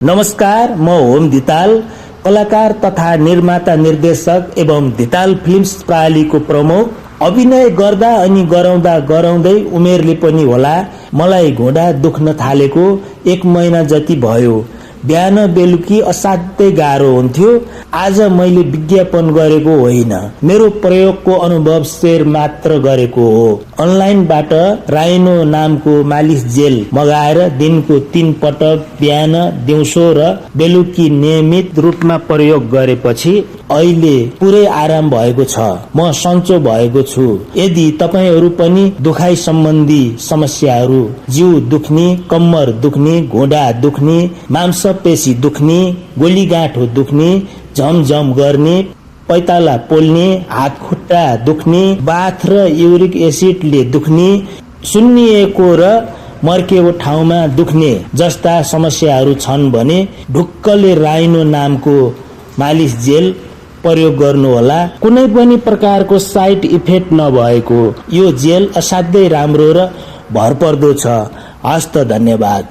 नमस्कार, म होम धिताल, कलाकार तथा निर्माता निर्देशक एवं धिताल फिल्म्स प्रणालीको प्रमुख। अभिनय गर्दा अनि गराउँदा गराउँदै उमेरले पनि होला मलाई घोडा दुख्न थालेको 1 महिना जति भयो। बिहान बेलुकी असाध्यै गाह्रो हुन्थ्यो। आज मैले विज्ञापन गरेको होइन, मेरो प्रयोगको अनुभव शेयर मात्र गरेको हो। अनलाइनबाट राइनो नामको मालिस जेल मगाएर दिनको 3 पटक बिहान, दिउँसो र बेलुकी नियमित रूपमा प्रयोग गरेपछि अहिले पुरै आराम भएको छ। म सन्चो भएको छु। यदि तपाईहरू पनि दुखाइ सम्बन्धी समस्याहरू, जिउ दुख्ने, कम्मर दुख्ने, घोडा दुख्ने, मांसपेशी दुख्ने, गोलीगाँठो दुख्ने, झमझम गर्ने, पैताला पोल्ने, हात खुट्टा दुख्ने, बाथ र युरिक एसिडले दुख्ने, सुन्निएको र मर्केको ठाउँमा दुख्ने जस्ता समस्याहरू छन् भने ढुक्कले राइनो नामको मालिस जेल प्रयोग गर्नुहोला। कुनै पनि प्रकारको साइड इफेक्ट नभएको यो जेल असाध्यै राम्रो र भरपर्दो छ। हस्त, धन्यवाद।